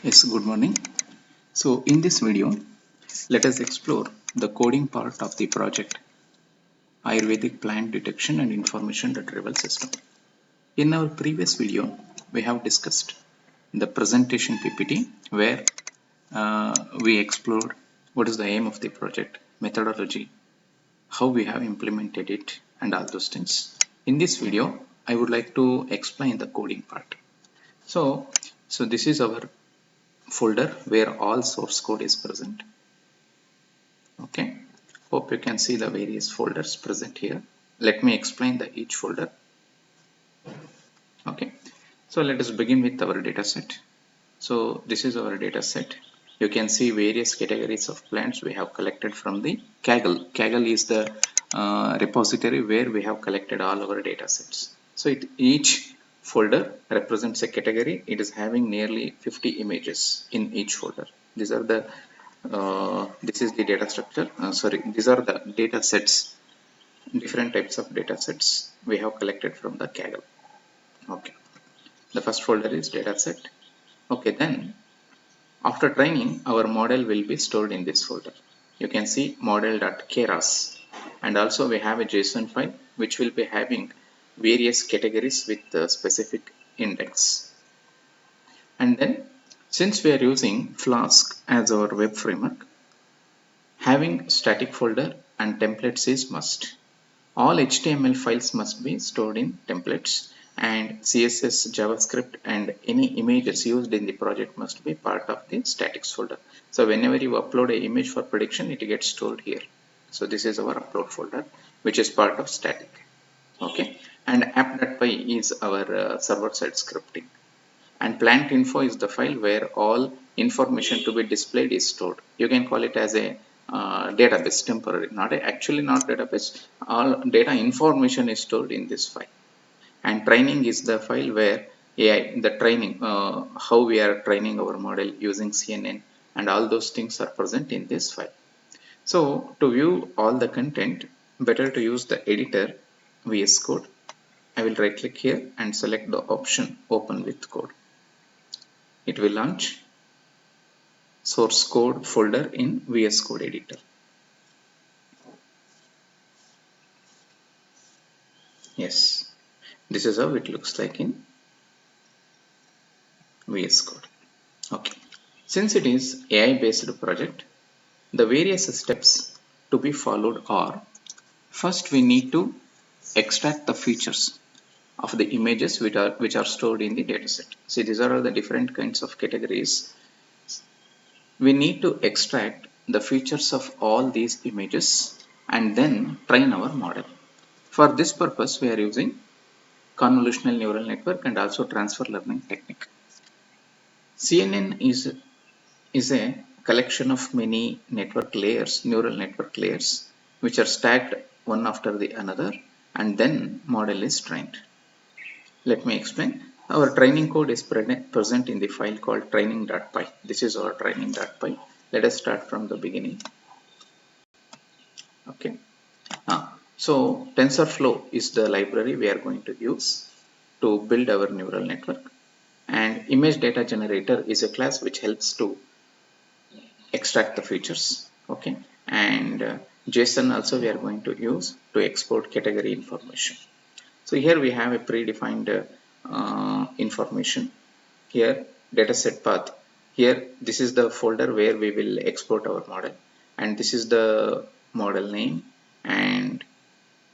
Yes, good morning. So in this video, let us explore the coding part of the project Ayurvedic plant detection and information retrieval system. In our previous video, we have discussed the presentation PPT where we explored what is the aim of the project, methodology, how we have implemented it and all those things. In this video, I would like to explain the coding part. So this is our folder where all source code is present. Okay, hope you can see the various folders present here. Let me explain each folder. Okay, so let us begin with our data set. So this is our data set. You can see various categories of plants we have collected from the Kaggle. Kaggle is the repository where we have collected all our data sets. So each folder represents a category. It is having nearly 50 images in each folder. These are the this is the data structure. These are the data sets, different types of data sets we have collected from the Kaggle. Okay, the first folder is data set. Okay, then after training, our model will be stored in this folder. You can see model.keras, and also we have a JSON file which will be having various categories with the specific index. And then since we are using Flask as our web framework, having static folder and templates is must. All HTML files must be stored in templates, and CSS, JavaScript and any images used in the project must be part of the statics folder. So whenever you upload an image for prediction, it gets stored here. So this is our upload folder which is part of static. Okay, and app.py is our server-side scripting, and plant info is the file where all information to be displayed is stored. You can call it as a database, temporary, actually not database. All data information is stored in this file. And training is the file where AI, the training, how we are training our model using CNN, and all those things are present in this file. So to view all the content, better to use the editor VS Code. I will right click here and select the option open with code. It will launch source code folder in VS Code editor. Yes, this is how it looks like in VS Code. Okay, since it is AI based project, the various steps to be followed are: first we need to extract the features of the images which are stored in the dataset. See, these are all the different kinds of categories. We need to extract the features of all these images and then train our model. For this purpose, we are using convolutional neural network and also transfer learning technique. CNN is a collection of many network layers, neural network layers, which are stacked one after the another, and then model is trained. Let me explain. Our training code is present in the file called training.py. This is our training.py. Let us start from the beginning. Okay. So TensorFlow is the library we are going to use to build our neural network, and image data generator is a class which helps to extract the features. Okay, and JSON also we are going to use to export category information. So here we have a predefined information. Here dataset path. Here this is the folder where we will export our model, and this is the model name, and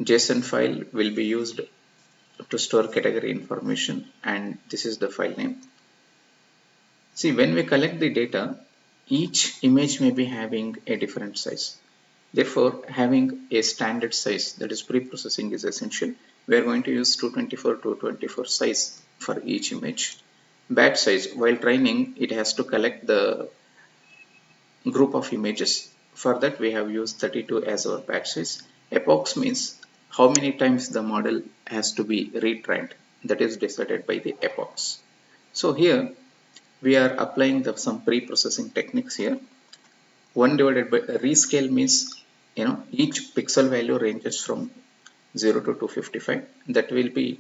JSON file will be used to store category information, and this is the file name. See, when we collect the data, each image may be having a different size. Therefore, having a standard size, that is pre-processing, is essential. We are going to use 224 size for each image. Batch size, while training, it has to collect the group of images. For that, we have used 32 as our batch size. Epochs means how many times the model has to be retrained. That is decided by the epochs. So here we are applying some pre-processing techniques here. 1 divided by rescale means, each pixel value ranges from 0 to 255. That will be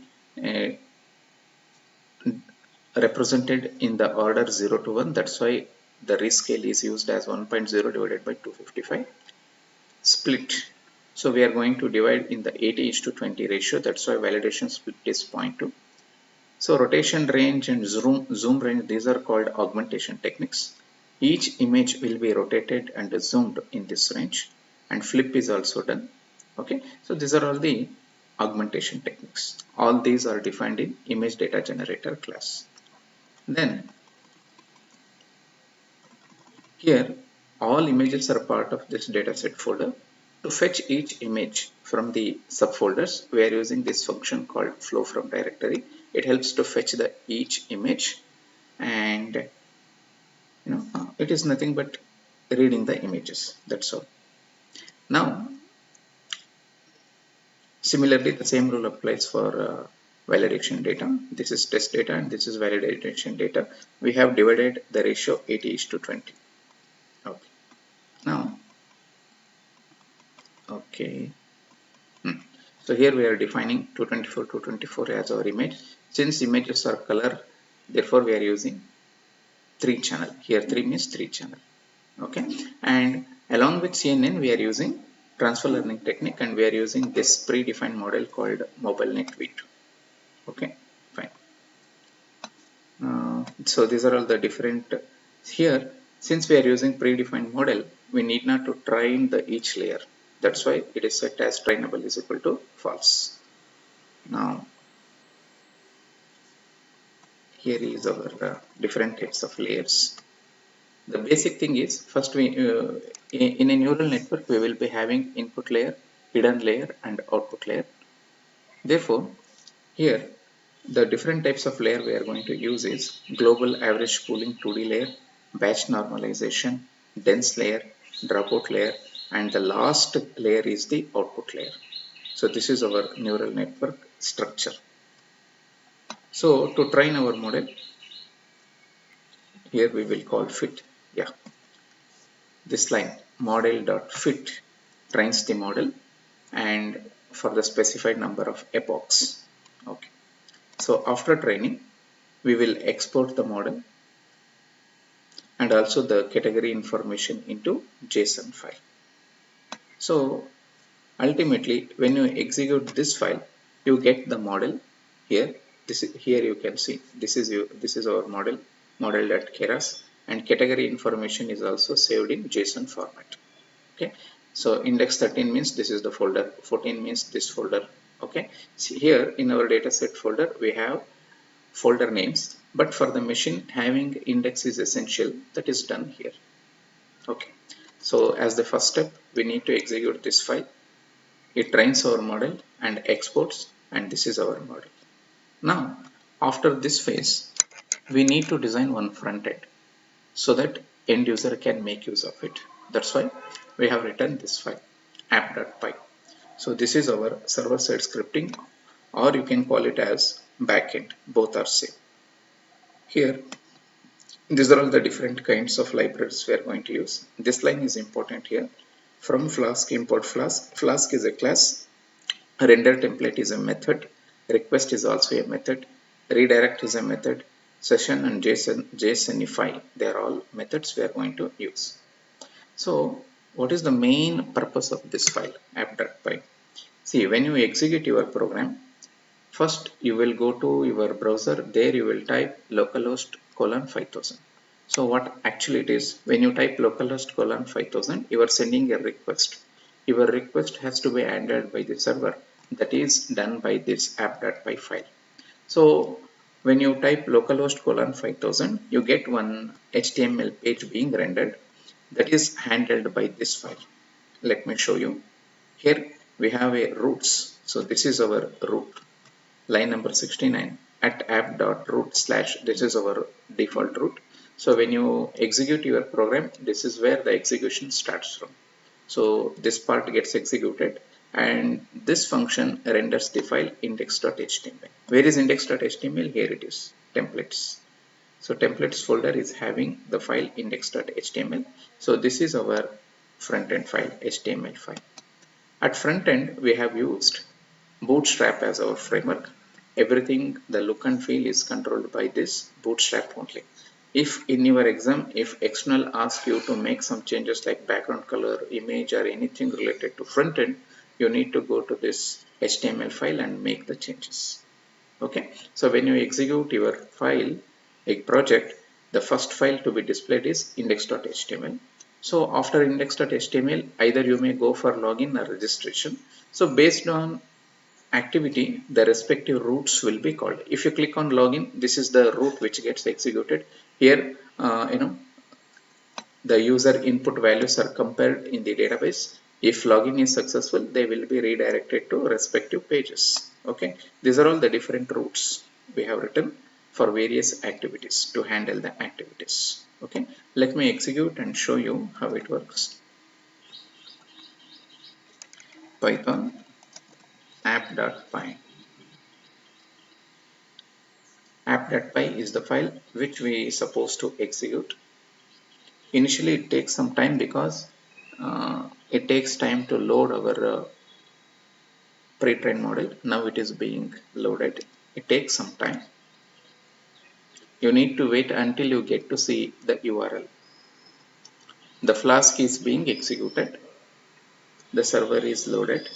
represented in the order 0 to 1. That's why the rescale is used as 1.0 divided by 255. Split. So we are going to divide in the 80:20 ratio. That's why validation split is 0.2. So rotation range and zoom range, these are called augmentation techniques. Each image will be rotated and zoomed in this range, and flip is also done. Okay, so these are all the augmentation techniques. All these are defined in image data generator class. Then here all images are part of this dataset folder. To fetch each image from the subfolders, we are using this function called flow from directory. It helps to fetch the each image, and it is nothing but reading the images. That's all. Now similarly, the same rule applies for validation data. This is test data and this is validation data. We have divided the ratio 80:20. Okay. Now okay. So here we are defining 224 as our image. Since images are color, therefore we are using 3 channel. Here 3 means 3 channel. Okay, and along with CNN we are using transfer learning technique, and we are using this predefined model called MobileNet V2. Okay, fine. So these are all the different. Here, since we are using predefined model, we need not to train the each layer. That's why it is set as trainable is equal to false. Now here is our different types of layers. The basic thing is, first we in a neural network we will be having input layer, hidden layer and output layer. Therefore here the different types of layer we are going to use is global average pooling 2D layer, batch normalization, dense layer, dropout layer, and the last layer is the output layer. So this is our neural network structure. So to train our model, here we will call fit. Yeah, this line model.fit trains the model and for the specified number of epochs. Okay, so after training we will export the model and also the category information into JSON file. So ultimately when you execute this file, you get the model here. Here you can see this is our model.keras, and category information is also saved in JSON format. Okay, so index 13 means this is the folder, 14 means this folder. Okay, see here in our dataset folder we have folder names, but for the machine having index is essential, that is done here. Okay, so as the first step we need to execute this file. It trains our model and exports, and this is our model. Now after this phase we need to design one front end so that end user can make use of it. That's why we have written this file app.py. So this is our server side scripting, or you can call it as backend, both are same. Here these are all the different kinds of libraries we are going to use. This line is important here. From Flask import Flask. Flask is a class, render template is a method, request is also a method, redirect is a method, session and JSONify, they are all methods we are going to use. So what is the main purpose of this file app.py? See, when you execute your program, first you will go to your browser. There you will type localhost colon 5000. So what actually it is, when you type localhost colon 5000, you are sending a request. Your request has to be handled by the server. That is done by this app.py file. So when you type localhost colon 5000, you get one HTML page being rendered. That is handled by this file. Let me show you. Here we have a roots. So this is our root, line number 69 at app.root / this is our default root. So when you execute your program, this is where the execution starts from. So this part gets executed and this function renders the file index.html. Where is index.html? Here it is, templates. So templates folder is having the file index.html. So this is our front end file, HTML file. At front end we have used Bootstrap as our framework. everything, the look and feel is controlled by this Bootstrap only. If in your exam, if external asks you to make some changes like background color, image or anything related to front end, you need to go to this HTML file and make the changes. Okay, so when you execute your file, a project, the first file to be displayed is index.html. So after index.html, either you may go for login or registration. So based on activity, the respective routes will be called. If you click on login, this is the route which gets executed. Here, the user input values are compared in the database. If login is successful, they will be redirected to respective pages. Okay, these are all the different routes we have written for various activities to handle the activities. Okay, let me execute and show you how it works. Python app.py. App.py is the file which we supposed to execute. Initially it takes some time because it takes time to load our pre-trained model. Now it is being loaded. It takes some time. You need to wait until you get to see the URL. The Flask is being executed. The server is loaded.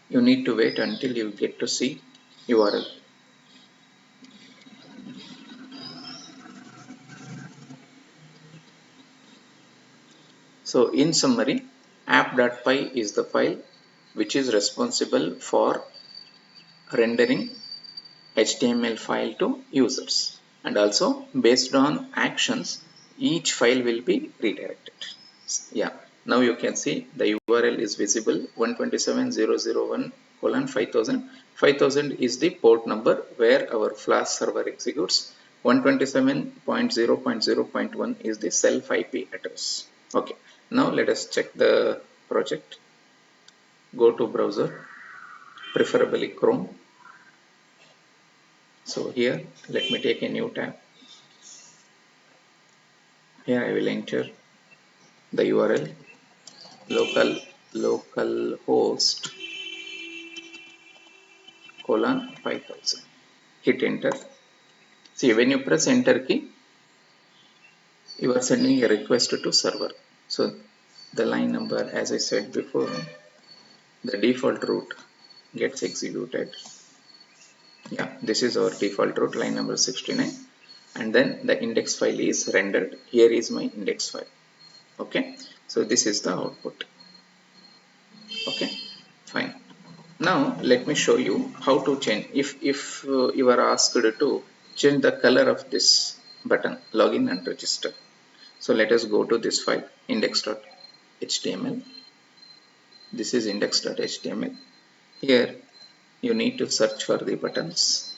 You need to wait until you get to see URL. So in summary, app.py is the file which is responsible for rendering HTML file to users, and also based on actions each file will be redirected. Yeah, now you can see the URL is visible 127.0.0.1 colon 5000. 5000 is the port number where our Flask server executes. 127.0.0.1 is the self IP address. Okay, now let us check the project. Go to browser, preferably Chrome. So here let me take a new tab. Here I will enter the URL localhost colon 5000. Hit enter. See, when you press enter key, you are sending a request to server. So the line number, as I said before, the default route gets executed. Yeah, this is our default route, line number 69, and then the index file is rendered. Here is my index file. Okay, so this is the output. Okay, fine. Now let me show you how to change. If you are asked to change the color of this button, login and register. So let us go to this file, index.html. This is index.html. Here you need to search for the buttons.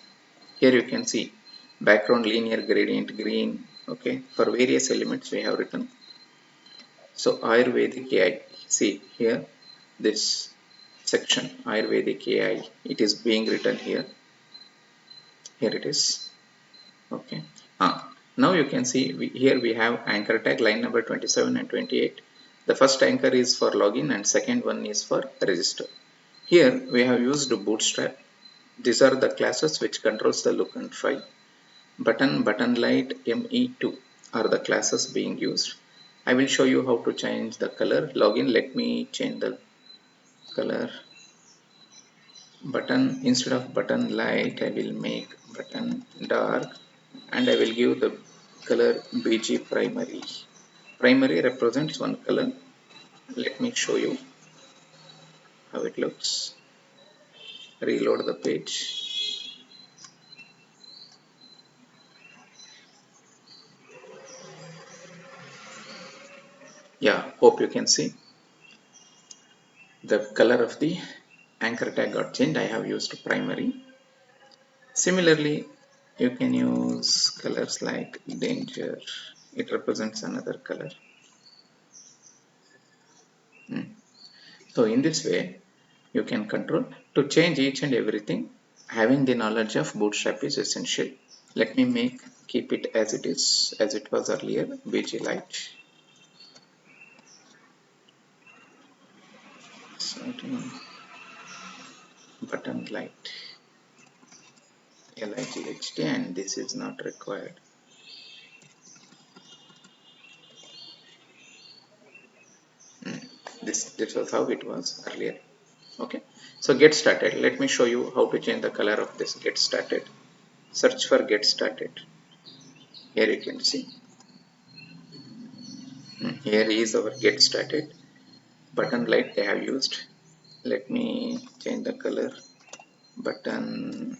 Here you can see background linear gradient green. Okay, for various elements we have written. So Ayurvedic AI, see here this section Ayurvedic AI, it is being written here. Here it is. Okay. Now you can see here we have anchor tag line number 27 and 28. The first anchor is for login and second one is for register. Here we have used Bootstrap. These are the classes which controls the look and file. Button, button light, me2 are the classes being used. I will show you how to change the color. Login, let me change the color. Button, instead of button light, I will make button dark, and I will give the color BG primary. Primary represents one color. Let me show you how it looks. Reload the page. Yeah, hope you can see the color of the anchor tag got changed. I have used primary. Similarly, you can use colors like danger. It represents another color. So in this way, you can control. To change each and everything, having the knowledge of Bootstrap is essential. Let me keep it as it is, as it was earlier, BG light. button light light, and this is not required. This was how it was earlier. Okay, so get started. Let me show you how to change the color of this get started. Search for get started. Here you can see, here is our get started button light they have used. Let me change the color. Button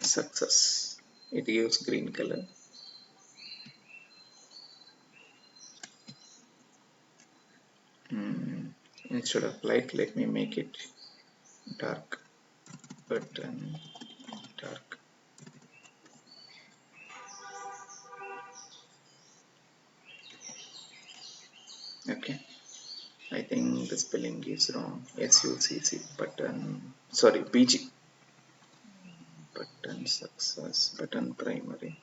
success, it gives green color. Instead of light, let me make it dark. Button dark. Okay, I think the spelling is wrong. SUCC button, sorry, BG. Button success, button primary.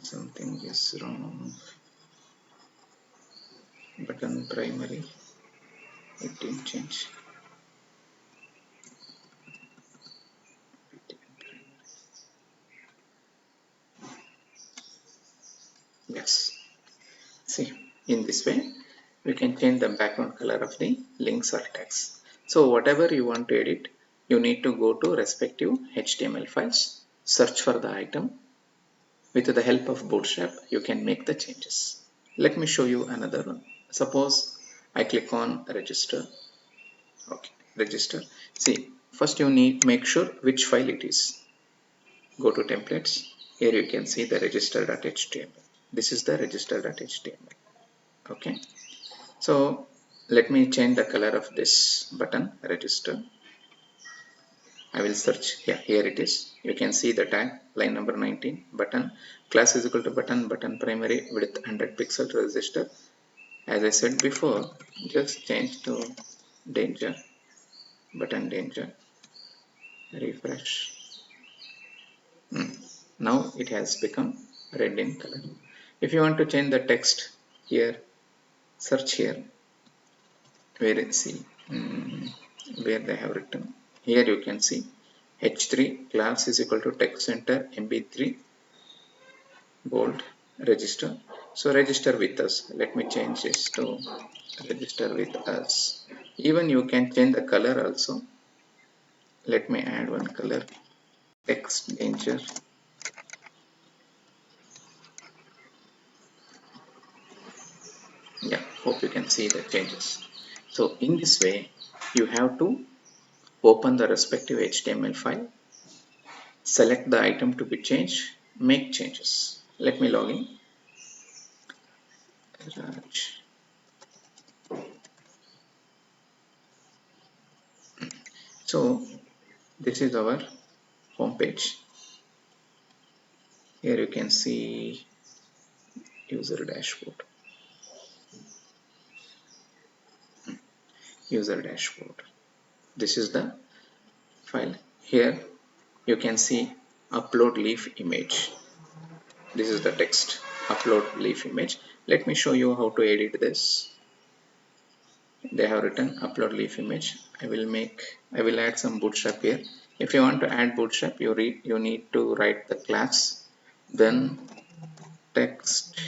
Something is wrong. Button primary, it didn't change. Yes. See, in this way, we can change the background color of the links or text. So whatever you want to edit, you need to go to respective HTML files, search for the item. With the help of Bootstrap, you can make the changes. Let me show you another one. Suppose I click on register. Okay, register. See, first you need make sure which file it is. Go to templates. Here you can see the register.html. This is the register.html. Okay. So let me change the color of this button register. I will search here. Here it is. You can see the tag line number 19 button class is equal to button primary width 100 pixel register. As I said before, just change to danger button danger. Refresh. Now it has become red in color. If you want to change the text here, search here where it see where they have written. Here you can see h3 class is equal to text center mb3 bold register. So register with us. Let me change this to register with us. Even you can change the color also. Let me add one color, text danger. Yeah, hope you can see the changes. So in this way, you have to open the respective HTML file, select the item to be changed, make changes. Let me log in. Raj. So this is our home page. Here you can see user dashboard. User dashboard. This is the file. Here you can see upload leaf image. This is the text upload leaf image. Let me show you how to edit this. They have written upload leaf image. I will add some bootstrap here. If you want to add bootstrap, you need to write the class, then text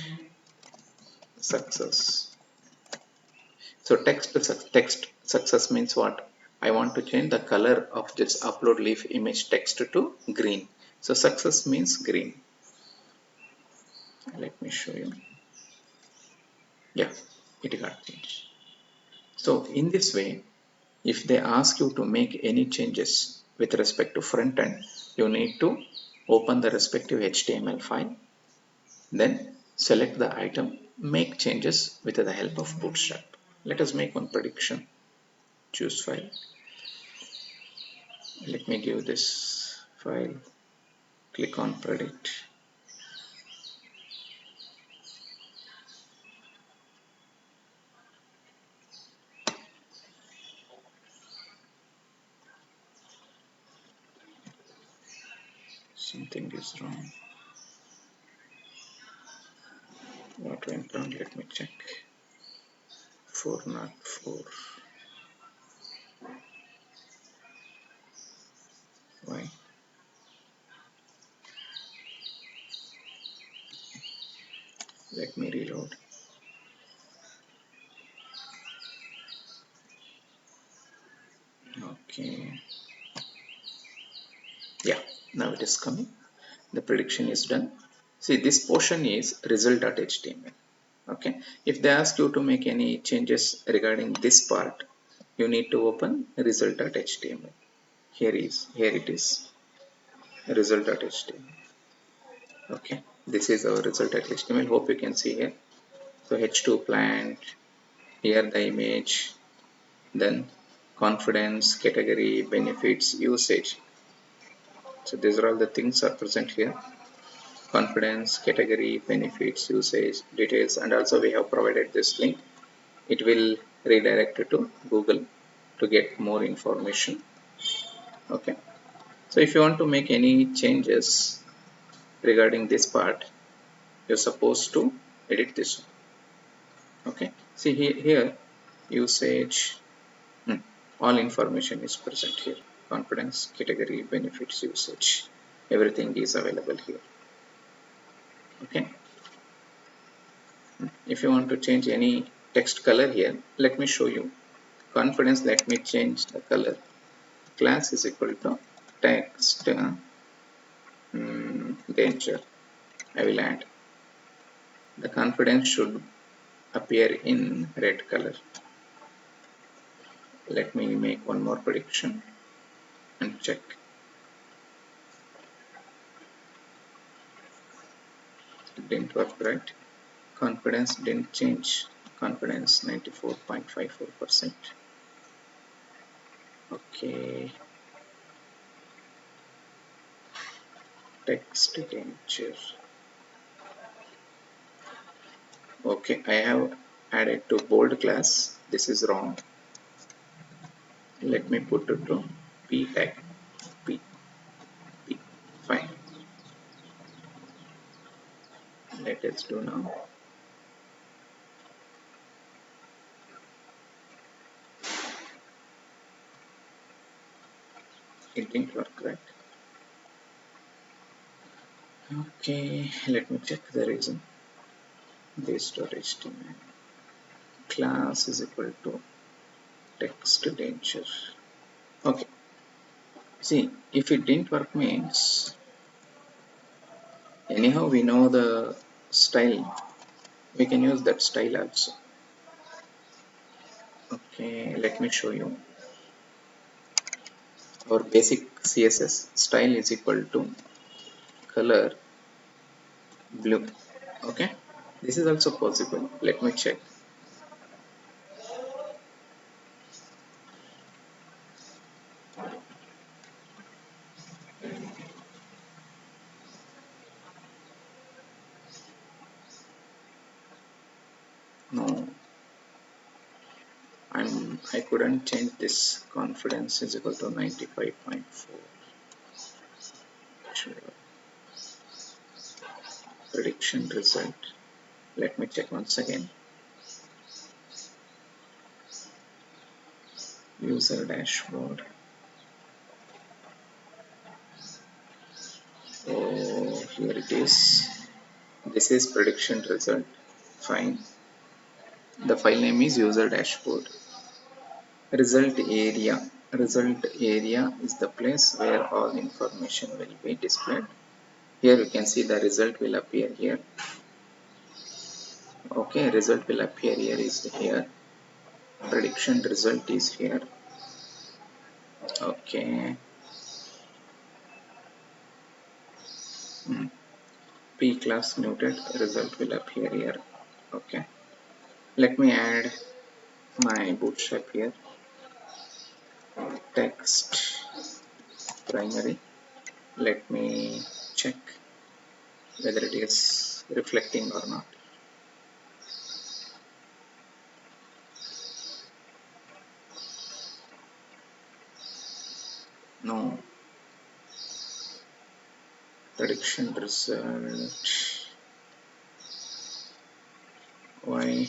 success. So text success means what? I want to change the color of this upload leaf image text to green. So success means green. Let me show you. Yeah, it got changed. So in this way, if they ask you to make any changes with respect to front end, you need to open the respective HTML file, then select the item, make changes with the help of Bootstrap. Let us make one prediction. Choose file. Let me give this file. Click on predict. Something is wrong. 404. Why? Let me reload. Okay. Yeah, now it is coming. The prediction is done. See, this portion is result.html. Okay. If they ask you to make any changes regarding this part, you need to open result.html. Here it is result.html. Okay. This is our result.html. Hope you can see here. So H2 plant, here the image, then confidence, category, benefits, usage. So these are all the things are present here. Confidence, category, benefits, usage, details, and also we have provided this link. It will redirect you to Google to get more information. Okay. So if you want to make any changes regarding this part, you're supposed to edit this one. Okay. See here usage, all information is present here. Confidence, category, benefits, usage. Everything is available here. Okay. If you want to change any text color here, let me show you. Confidence, let me change the color. Class is equal to text danger. I will add. The confidence should appear in red color. Let me make one more prediction and check. It didn't work right. Confidence didn't change. Confidence 94.54%. Okay. Text danger. Okay, I have added to bold class. This is wrong. Let me put it to p tag. P. P. Fine. Let us do now. It didn't work right. Okay, let me check the reason. Base.html class is equal to text danger. Okay, see, if it didn't work means anyhow we know the style, we can use that style also. Okay, let me show you. Our basic CSS style is equal to color blue. Okay, this is also possible. Let me check. No, I couldn't change this. Confidence is equal to 95.4. Prediction result. Let me check once again. User dashboard. Oh, here it is. This is prediction result. Fine. The file name is user dashboard. Result area. Result area is the place where all information will be displayed. Here you can see the result will appear here. Okay, result will appear here is here. Prediction result is here. Okay. P class muted, result will appear here. Okay. Let me add my bootstrap here. Text primary. Let me check whether it is reflecting or not. No. Prediction result. Why?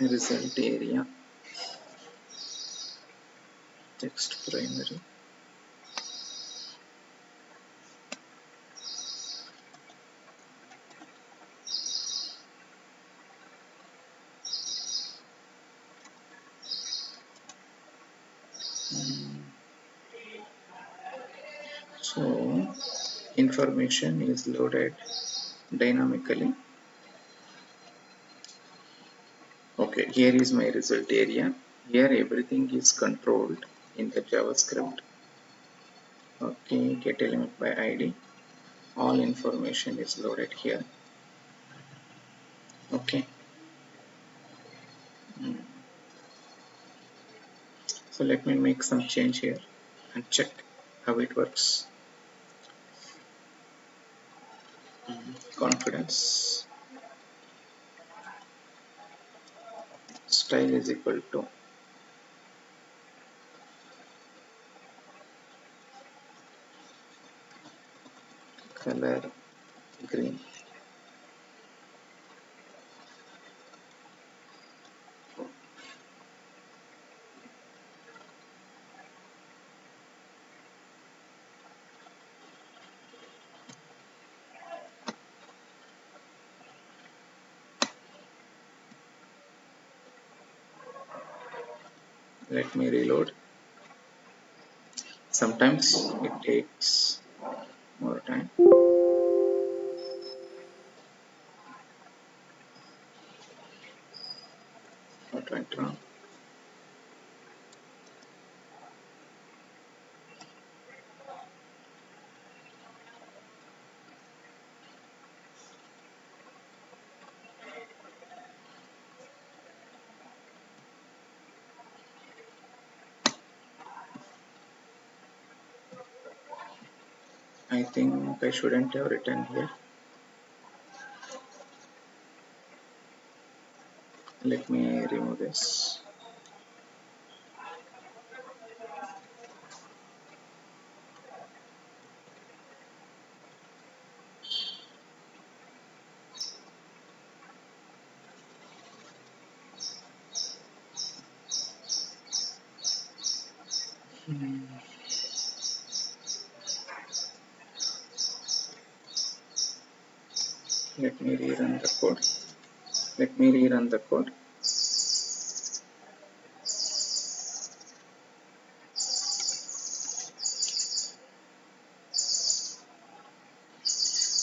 result area, text primary. So information is loaded dynamically. Okay, here is my result area. Here everything is controlled in the JavaScript. Okay, get element by ID. All information is loaded here. Okay. So let me make some change here and check how it works. Confidence style is equal to color green. Let me reload. Sometimes it takes more time. What went wrong? I think I shouldn't have written here. Let me remove this. Let me rerun the code. Let me rerun the code.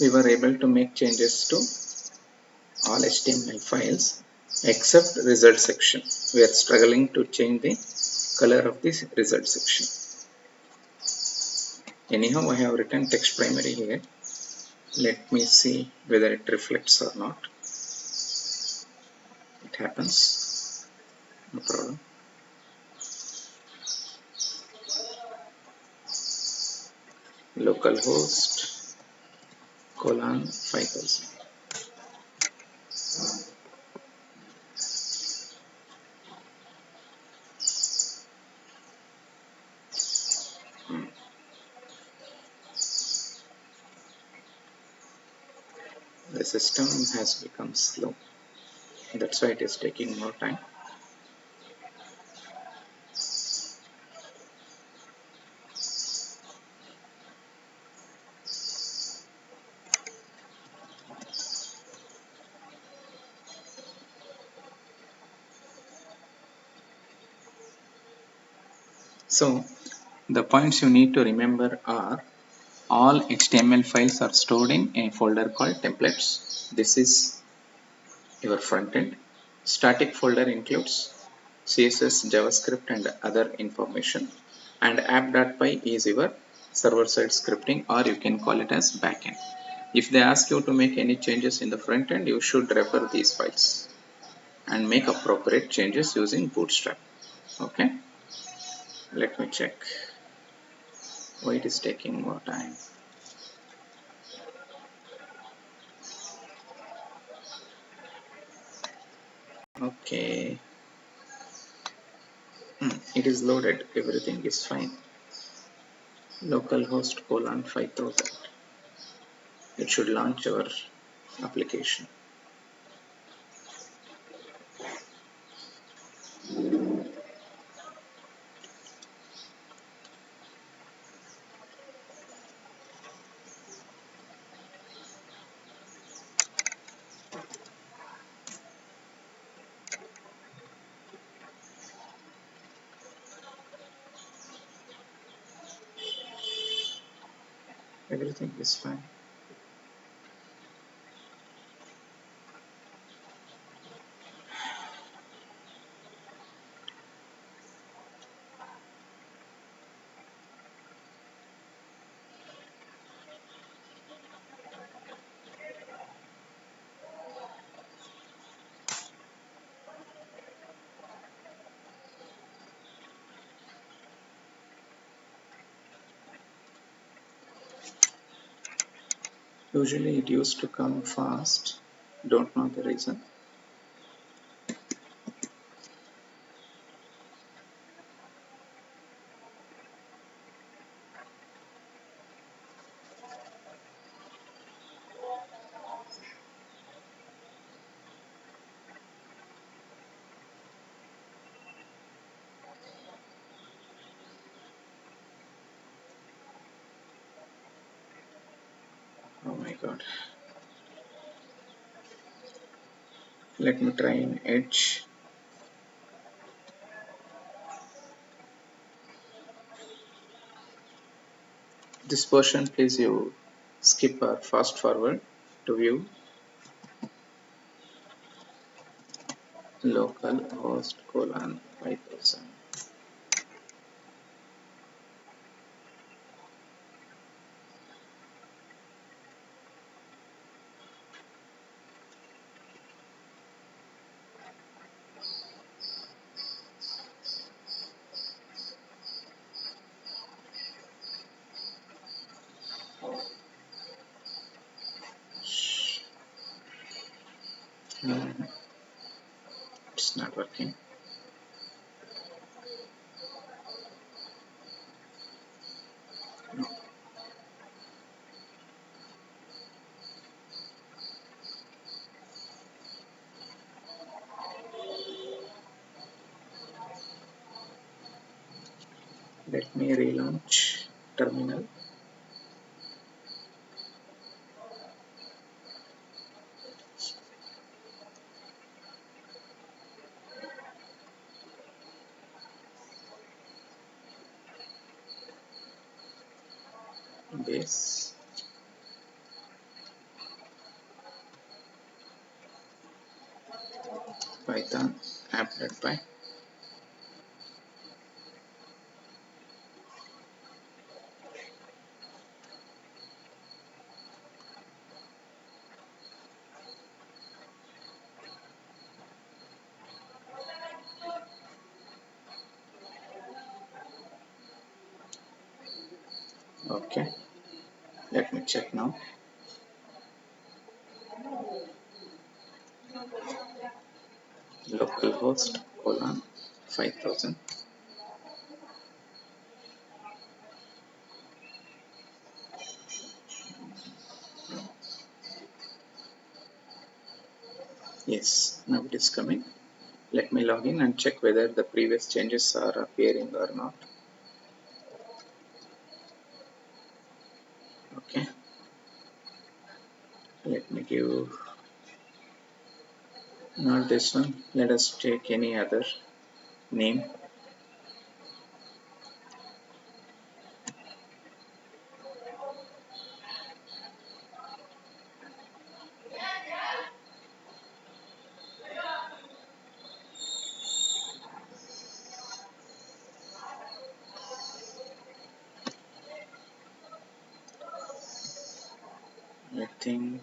We were able to make changes to all HTML files except result section. We are struggling to change the color of this result section. Anyhow, I have written text primary here. Let me see whether it reflects or not. It happens. No problem. Localhost colon 5000. The system has become slow. That's why it is taking more time. So the points you need to remember are all HTML files are stored in a folder called templates. This is your front end. Static folder includes CSS, JavaScript and other information, and app.py is your server-side scripting, or you can call it as backend. If they ask you to make any changes in the front end, you should refer these files and make appropriate changes using Bootstrap. Okay, let me check why it is taking more time. Okay, it is loaded, everything is fine. Localhost colon 5000. It should launch our application. Everything is fine. Usually it used to come fast. Don't know the reason. Oh my god. Let me try in Edge. This portion please you skip or fast forward to view localhost colon 5000. It's not working. Let me relaunch terminal. Base Python app.py. Okay, let me check now. Localhost colon 5000. Yes, now it is coming. Let me log in and check whether the previous changes are appearing or not. Okay, let me give not this one. Let us take any other name. I think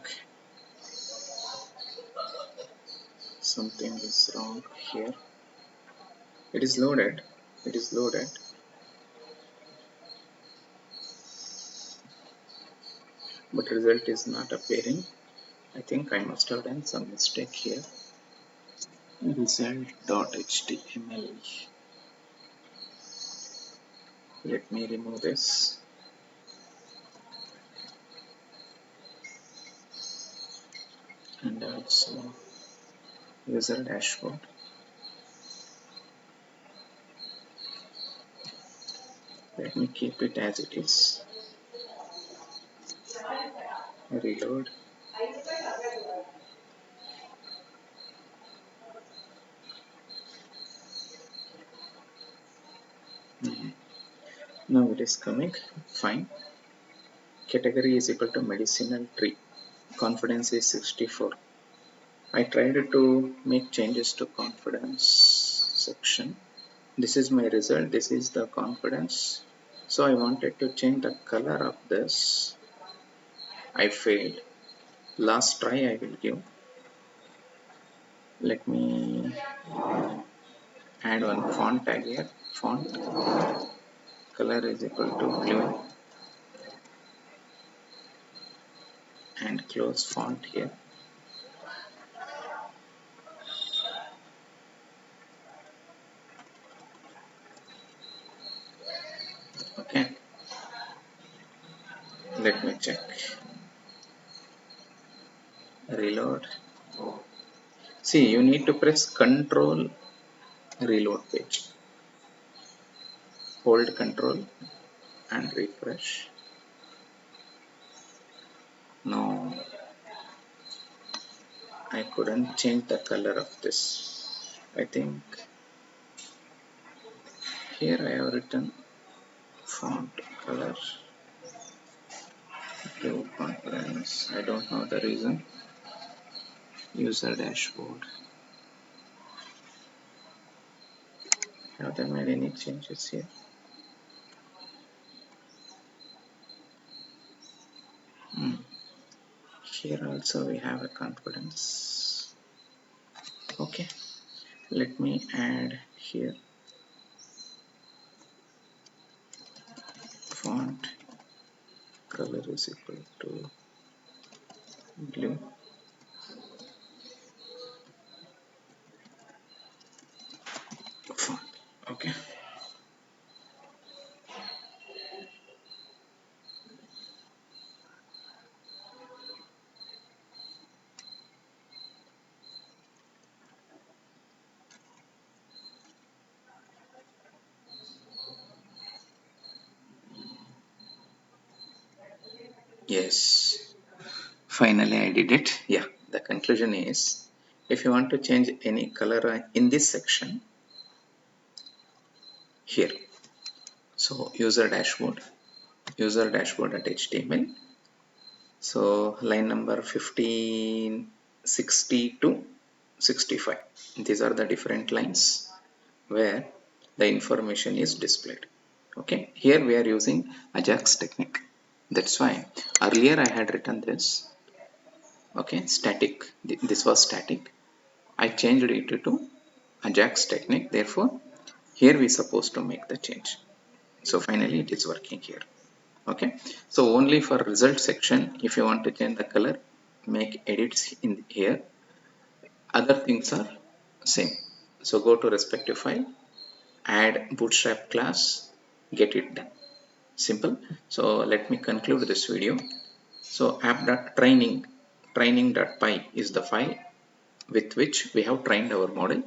something is wrong here. It is loaded. It is loaded. But result is not appearing. I think I must have done some mistake here. Result.html. Let me remove this. And also user dashboard. Let me keep it as it is. Reload. Now it is coming. Fine. category is equal to medicinal tree, confidence is 64. I tried to make changes to confidence section. This is my result, this is the confidence. So I wanted to change the color of this. I failed. Last try I will give. Let me add one font tag here. Font color is equal to blue and close font here. Okay, let me check. Reload. See, you need to press Control reload page. Hold Control and refresh. No, I couldn't change the color of this. I think here I have written font color blue confidence. I don't know the reason. User dashboard. Have they made any changes here? Here also we have a confidence. Okay, let me add here font color is equal to blue. Font. Okay. Yes, finally I did it. Yeah, the conclusion is if you want to change any color in this section here, so user dashboard.html. So line number 15, 60 to 65, these are the different lines where the information is displayed. Okay, here we are using Ajax technique. That's why earlier I had written this. Okay, static. This was static. I changed it to Ajax technique. Therefore, here we supposed to make the change. So finally, it is working here. Okay. So only for result section, if you want to change the color, make edits in here. Other things are same. So go to respective file, add Bootstrap class, get it done. Simple. So let me conclude this video. So training.py is the file with which we have trained our model.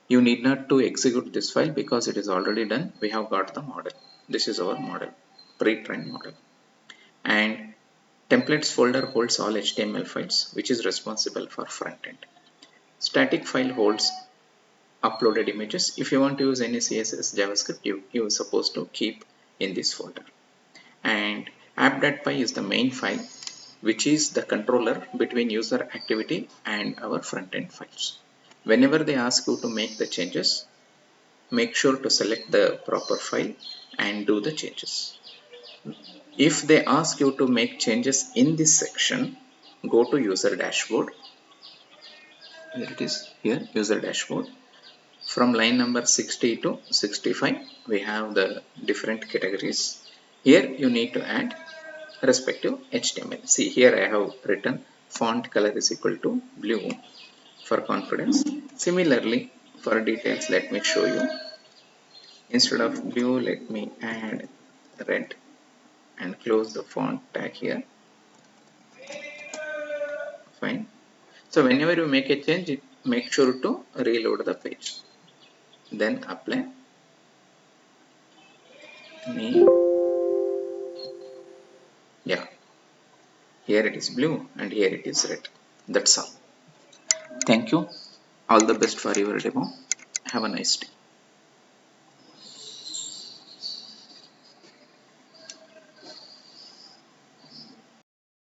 You need not to execute this file because it is already done. We have got the model. This is our model, pre-trained model. And templates folder holds all HTML files, which is responsible for front end. Static file holds uploaded images. If you want to use any CSS, JavaScript, you are supposed to keep in this folder. And app.py is the main file, which is the controller between user activity and our front-end files. Whenever they ask you to make the changes, make sure to select the proper file and do the changes. If they ask you to make changes in this section, go to user dashboard. Here it is, here user dashboard. From line number 60 to 65, we have the different categories. Here you need to add respective HTML. See, here I have written font color is equal to blue for confidence. Similarly, for details, let me show you. Instead of blue, let me add red and close the font tag here. Fine. So whenever you make a change, make sure to reload the page. Then apply. Yeah. Here it is blue and here it is red. That's all. Thank you. All the best for your demo. Have a nice day.